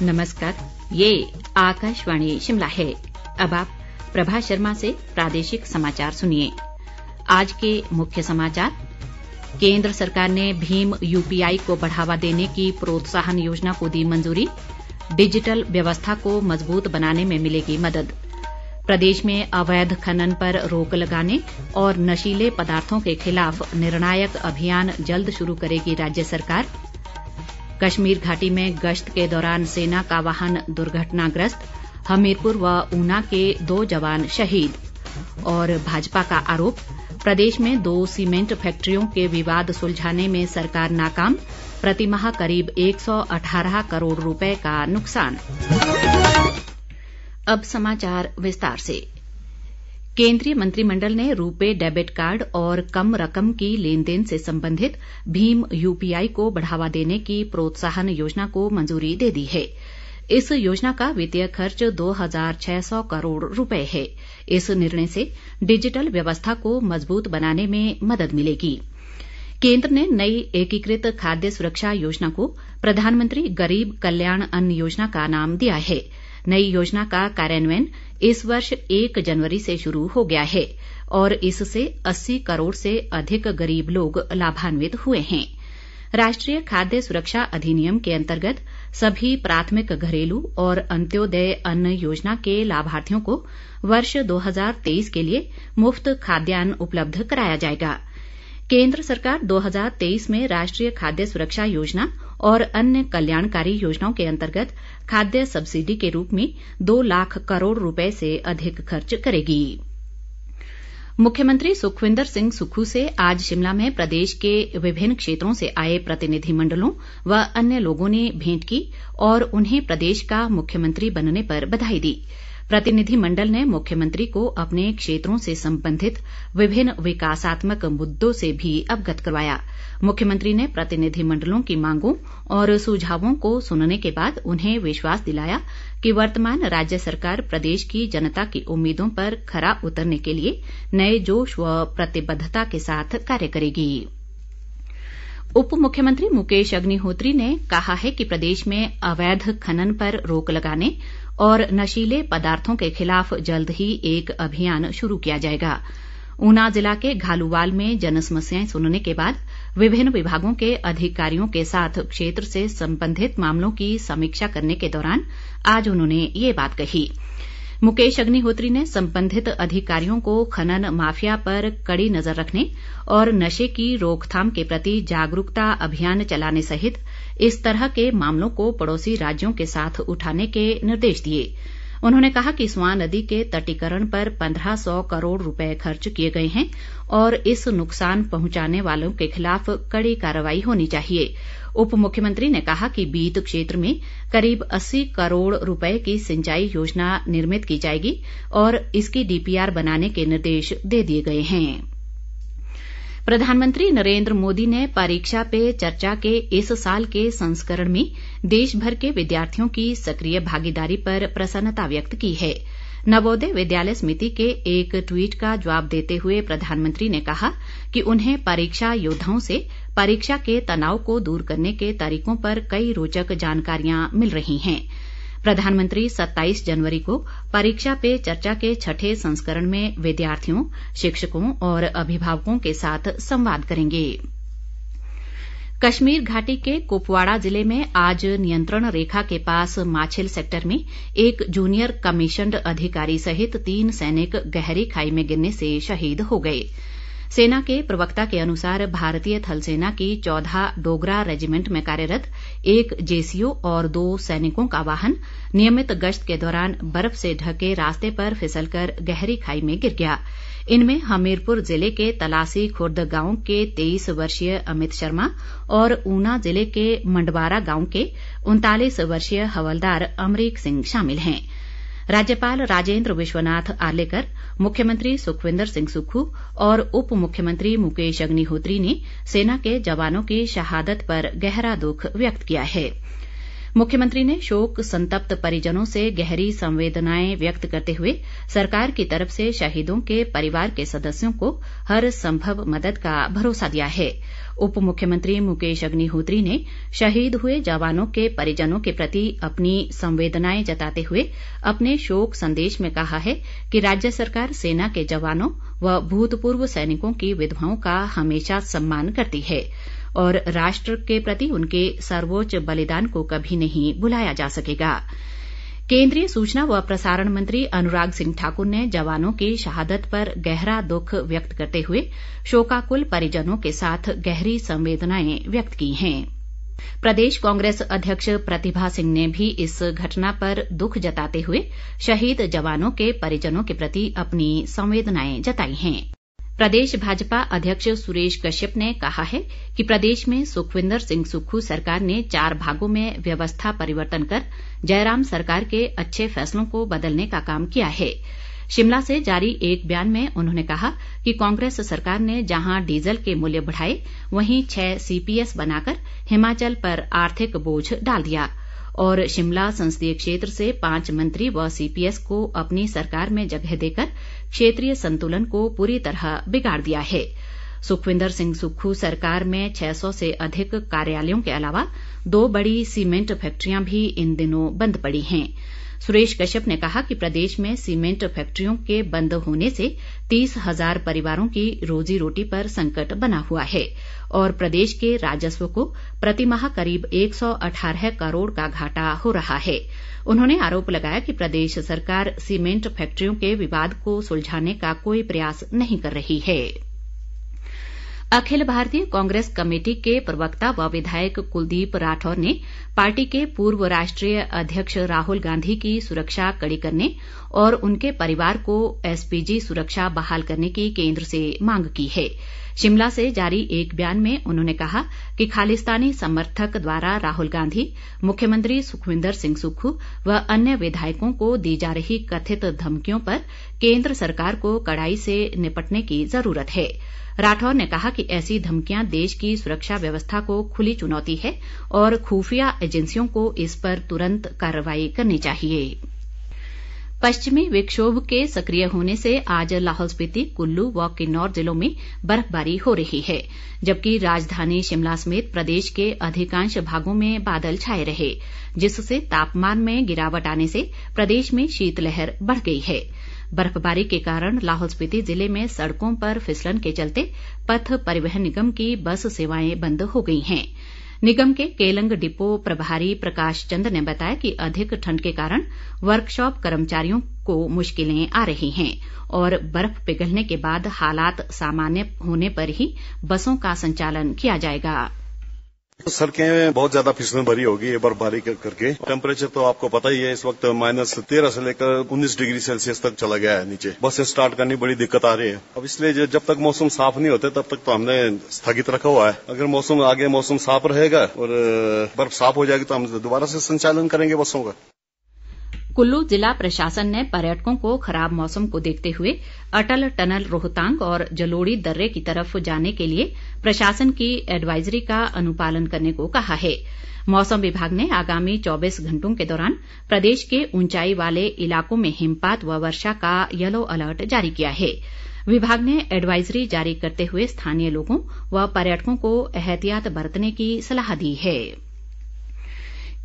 नमस्कार, ये आकाशवाणी शिमला है। अब आप प्रभा शर्मा से प्रादेशिक समाचार सुनिए। आज के मुख्य समाचार। केंद्र सरकार ने भीम यूपीआई को बढ़ावा देने की प्रोत्साहन योजना को दी मंजूरी। डिजिटल व्यवस्था को मजबूत बनाने में मिलेगी मदद। प्रदेश में अवैध खनन पर रोक लगाने और नशीले पदार्थों के खिलाफ निर्णायक अभियान जल्द शुरू करेगी राज्य सरकार। कश्मीर घाटी में गश्त के दौरान सेना का वाहन दुर्घटनाग्रस्त, हमीरपुर व ऊना के 2 जवान शहीद। और भाजपा का आरोप, प्रदेश में 2 सीमेंट फैक्ट्रियों के विवाद सुलझाने में सरकार नाकाम, प्रतिमाह करीब 118 करोड़ रुपए का नुकसान। अब समाचार विस्तार से। केंद्रीय मंत्रिमंडल ने रुपे डेबिट कार्ड और कम रकम की लेन देन से संबंधित भीम यूपीआई को बढ़ावा देने की प्रोत्साहन योजना को मंजूरी दे दी है। इस योजना का वित्तीय खर्च 2600 करोड़ रुपए है। इस निर्णय से डिजिटल व्यवस्था को मजबूत बनाने में मदद मिलेगी। केंद्र ने नई एकीकृत खाद्य सुरक्षा योजना को प्रधानमंत्री गरीब कल्याण अन्न योजना का नाम दिया है। नई योजना का कार्यान्वयन इस वर्ष 1 जनवरी से शुरू हो गया है और इससे 80 करोड़ से अधिक गरीब लोग लाभान्वित हुए हैं। राष्ट्रीय खाद्य सुरक्षा अधिनियम के अंतर्गत सभी प्राथमिक घरेलू और अंत्योदय अन्न योजना के लाभार्थियों को वर्ष 2023 के लिए मुफ्त खाद्यान्न उपलब्ध कराया जाएगा। केंद्र सरकार 2023 में राष्ट्रीय खाद्य सुरक्षा योजना और अन्य कल्याणकारी योजनाओं के अंतर्गत खाद्य सब्सिडी के रूप में 2 लाख करोड़ रुपए से अधिक खर्च करेगी। मुख्यमंत्री सुखविंदर सिंह सुक्खू से आज शिमला में प्रदेश के विभिन्न क्षेत्रों से आए प्रतिनिधिमंडलों व अन्य लोगों ने भेंट की और उन्हें प्रदेश का मुख्यमंत्री बनने पर बधाई दी। प्रतिनिधिमंडल ने मुख्यमंत्री को अपने क्षेत्रों से संबंधित विभिन्न विकासात्मक मुद्दों से भी अवगत करवाया। मुख्यमंत्री ने प्रतिनिधिमंडलों की मांगों और सुझावों को सुनने के बाद उन्हें विश्वास दिलाया कि वर्तमान राज्य सरकार प्रदेश की जनता की उम्मीदों पर खरा उतरने के लिए नए जोश व प्रतिबद्धता के साथ कार्य करेगी। उप मुख्यमंत्री मुकेश अग्निहोत्री ने कहा है कि प्रदेश में अवैध खनन पर रोक लगाने और नशीले पदार्थों के खिलाफ जल्द ही एक अभियान शुरू किया जाएगा। ऊना जिला के घालूवाल में जनसमस्याएं सुनने के बाद विभिन्न विभागों के अधिकारियों के साथ क्षेत्र से संबंधित मामलों की समीक्षा करने के दौरान आज उन्होंने ये बात कही। मुकेश अग्निहोत्री ने संबंधित अधिकारियों को खनन माफिया पर कड़ी नजर रखने और नशे की रोकथाम के प्रति जागरूकता अभियान चलाने सहित इस तरह के मामलों को पड़ोसी राज्यों के साथ उठाने के निर्देश दिए। उन्होंने कहा कि स्वां नदी के तटीकरण पर 1500 करोड़ रुपए खर्च किए गए हैं और इस नुकसान पहुंचाने वालों के खिलाफ कड़ी कार्रवाई होनी चाहिए। उप मुख्यमंत्री ने कहा कि बीत क्षेत्र में करीब 80 करोड़ रुपए की सिंचाई योजना निर्मित की जाएगी और इसकी डीपीआर बनाने के निर्देश दे दिए गए हैं। प्रधानमंत्री नरेंद्र मोदी ने परीक्षा पे चर्चा के इस साल के संस्करण में देश भर के विद्यार्थियों की सक्रिय भागीदारी पर प्रसन्नता व्यक्त की है। नवोदय विद्यालय समिति के एक ट्वीट का जवाब देते हुए प्रधानमंत्री ने कहा कि उन्हें परीक्षा योद्धाओं से परीक्षा के तनाव को दूर करने के तरीकों पर कई रोचक जानकारियां मिल रही हैं। प्रधानमंत्री 27 जनवरी को परीक्षा पे चर्चा के 6ठे संस्करण में विद्यार्थियों, शिक्षकों और अभिभावकों के साथ संवाद करेंगे। कश्मीर घाटी के कुपवाड़ा जिले में आज नियंत्रण रेखा के पास माछिल सेक्टर में एक जूनियर कमीशंड अधिकारी सहित 3 सैनिक गहरी खाई में गिरने से शहीद हो गए। सेना के प्रवक्ता के अनुसार भारतीय थल सेना की 14 डोगरा रेजिमेंट में कार्यरत एक जेसीओ और 2 सैनिकों का वाहन नियमित गश्त के दौरान बर्फ से ढके रास्ते पर फिसलकर गहरी खाई में गिर गया। इनमें हमीरपुर जिले के तलासी खुर्द गांव के 23 वर्षीय अमित शर्मा और ऊना जिले के मंडवारा गांव के 39 वर्षीय हवलदार अमरीक सिंह शामिल हैं। राज्यपाल राजेंद्र विश्वनाथ आर्लेकर, मुख्यमंत्री सुखविंदर सिंह सुक्खू और उप मुख्यमंत्री मुकेश अग्निहोत्री ने सेना के जवानों की शहादत पर गहरा दुख व्यक्त किया है। मुख्यमंत्री ने शोक संतप्त परिजनों से गहरी संवेदनाएं व्यक्त करते हुए सरकार की तरफ से शहीदों के परिवार के सदस्यों को हर संभव मदद का भरोसा दिया है। उप मुख्यमंत्री मुकेश अग्निहोत्री ने शहीद हुए जवानों के परिजनों के प्रति अपनी संवेदनाएं जताते हुए अपने शोक संदेश में कहा है कि राज्य सरकार सेना के जवानों व भूतपूर्व सैनिकों की विधवाओं का हमेशा सम्मान करती है और राष्ट्र के प्रति उनके सर्वोच्च बलिदान को कभी नहीं भुलाया जा सकेगा। केंद्रीय सूचना व प्रसारण मंत्री अनुराग सिंह ठाकुर ने जवानों की शहादत पर गहरा दुख व्यक्त करते हुए शोकाकुल परिजनों के साथ गहरी संवेदनाएं व्यक्त की हैं। प्रदेश कांग्रेस अध्यक्ष प्रतिभा सिंह ने भी इस घटना पर दुख जताते हुए शहीद जवानों के परिजनों के प्रति अपनी संवेदनाएं जताई हैं। प्रदेश भाजपा अध्यक्ष सुरेश कश्यप ने कहा है कि प्रदेश में सुखविंदर सिंह सुक्खू सरकार ने 4 भागों में व्यवस्था परिवर्तन कर जयराम सरकार के अच्छे फैसलों को बदलने का काम किया है। शिमला से जारी एक बयान में उन्होंने कहा कि कांग्रेस सरकार ने जहां डीजल के मूल्य बढ़ाए वहीं 6 CPS बनाकर हिमाचल पर आर्थिक बोझ डाल दिया और शिमला संसदीय क्षेत्र से 5 मंत्री व CPS को अपनी सरकार में जगह देकर क्षेत्रीय संतुलन को पूरी तरह बिगाड़ दिया है। सुखविंदर सिंह सुक्खू सरकार में 600 से अधिक कार्यालयों के अलावा 2 बड़ी सीमेंट फैक्ट्रियां भी इन दिनों बंद पड़ी हैं। सुरेश कश्यप ने कहा कि प्रदेश में सीमेंट फैक्ट्रियों के बंद होने से 30,000 परिवारों की रोजी रोटी पर संकट बना हुआ है और प्रदेश के राजस्व को प्रतिमाह करीब 118 करोड़ का घाटा हो रहा है। उन्होंने आरोप लगाया कि प्रदेश सरकार सीमेंट फैक्ट्रियों के विवाद को सुलझाने का कोई प्रयास नहीं कर रही है। अखिल भारतीय कांग्रेस कमेटी के प्रवक्ता व विधायक कुलदीप राठौर ने पार्टी के पूर्व राष्ट्रीय अध्यक्ष राहुल गांधी की सुरक्षा कड़ी करने और उनके परिवार को SPG सुरक्षा बहाल करने की केंद्र से मांग की है। शिमला से जारी एक बयान में उन्होंने कहा कि खालिस्तानी समर्थक द्वारा राहुल गांधी, मुख्यमंत्री सुखविंदर सिंह सुक्खू व अन्य विधायकों को दी जा रही कथित धमकियों पर केंद्र सरकार को कड़ाई से निपटने की जरूरत है। राठौर ने कहा कि ऐसी धमकियां देश की सुरक्षा व्यवस्था को खुली चुनौती है और खुफिया एजेंसियों को इस पर तुरंत कार्रवाई करनी चाहिए। पश्चिमी विक्षोभ के सक्रिय होने से आज लाहौल स्पीति, कुल्लू व किन्नौर जिलों में बर्फबारी हो रही है, जबकि राजधानी शिमला समेत प्रदेश के अधिकांश भागों में बादल छाए रहे, जिससे तापमान में गिरावट आने से प्रदेश में शीतलहर बढ़ गई है। बर्फबारी के कारण लाहौल स्पीति जिले में सड़कों पर फिसलन के चलते पथ परिवहन निगम की बस सेवाएं बंद हो गई हैं। निगम के केलंग डिपो प्रभारी प्रकाश चंद ने बताया कि अधिक ठंड के कारण वर्कशॉप कर्मचारियों को मुश्किलें आ रही हैं और बर्फ पिघलने के बाद हालात सामान्य होने पर ही बसों का संचालन किया जाएगा। सड़कें बहुत ज्यादा फिसलन भरी होगी ये बर्फबारी करके। टेम्परेचर तो आपको पता ही है, इस वक्त -13 से लेकर 19 डिग्री सेल्सियस तक चला गया है नीचे। बसें स्टार्ट करनी बड़ी दिक्कत आ रही है। अब इसलिए जब तक मौसम साफ नहीं होते तब तक तो हमने स्थगित रखा हुआ है। अगर मौसम साफ रहेगा और बर्फ साफ हो जाएगी तो हम दोबारा से संचालन करेंगे बसों का। कुल्लू जिला प्रशासन ने पर्यटकों को खराब मौसम को देखते हुए अटल टनल रोहतांग और जलोड़ी दर्रे की तरफ जाने के लिए प्रशासन की एडवाइजरी का अनुपालन करने को कहा है। मौसम विभाग ने आगामी 24 घंटों के दौरान प्रदेश के ऊंचाई वाले इलाकों में हिमपात व वर्षा का येलो अलर्ट जारी किया है। विभाग ने एडवाइजरी जारी करते हुए स्थानीय लोगों व पर्यटकों को एहतियात बरतने की सलाह दी है।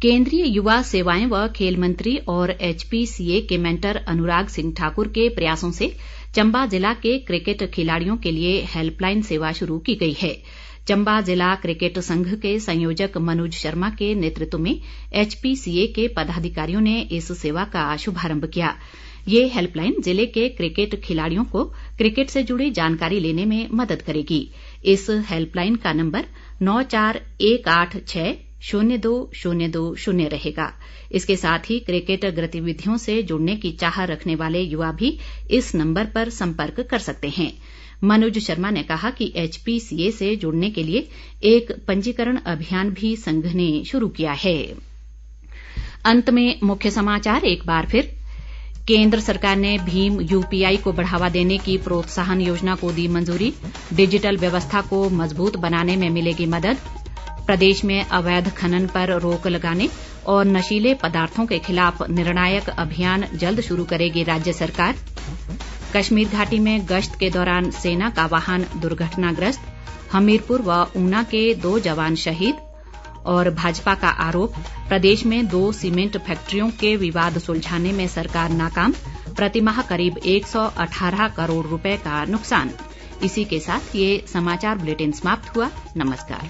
केंद्रीय युवा सेवाएं व खेल मंत्री और HPCA के मेंटर अनुराग सिंह ठाकुर के प्रयासों से चंबा जिला के क्रिकेट खिलाड़ियों के लिए हेल्पलाइन सेवा शुरू की गई है। चंबा जिला क्रिकेट संघ के संयोजक मनोज शर्मा के नेतृत्व में HPCA के पदाधिकारियों ने इस सेवा का शुभारंभ किया। ये हेल्पलाइन जिले के क्रिकेट खिलाड़ियों को क्रिकेट से जुड़ी जानकारी लेने में मदद करेगी। इस हेल्पलाइन का नंबर 9418602020 रहेगा। इसके साथ ही क्रिकेट गतिविधियों से जुड़ने की चाह रखने वाले युवा भी इस नंबर पर संपर्क कर सकते हैं। मनोज शर्मा ने कहा कि HPCA से जुड़ने के लिए एक पंजीकरण अभियान भी संघ ने शुरू किया है। अंत में मुख्य समाचार एक बार फिर। केंद्र सरकार ने भीम UPI को बढ़ावा देने की प्रोत्साहन योजना को दी मंजूरी। डिजिटल व्यवस्था को मजबूत बनाने में मिलेगी मदद। प्रदेश में अवैध खनन पर रोक लगाने और नशीले पदार्थों के खिलाफ निर्णायक अभियान जल्द शुरू करेगी राज्य सरकार। कश्मीर घाटी में गश्त के दौरान सेना का वाहन दुर्घटनाग्रस्त हमीरपुर व ऊना के 2 जवान शहीद। और भाजपा का आरोप, प्रदेश में 2 सीमेंट फैक्ट्रियों के विवाद सुलझाने में सरकार नाकाम, प्रतिमाह करीब 118 करोड़ रुपए का नुकसान। इसी के साथ ये समाचार बुलेटिन समाप्त हुआ। नमस्कार।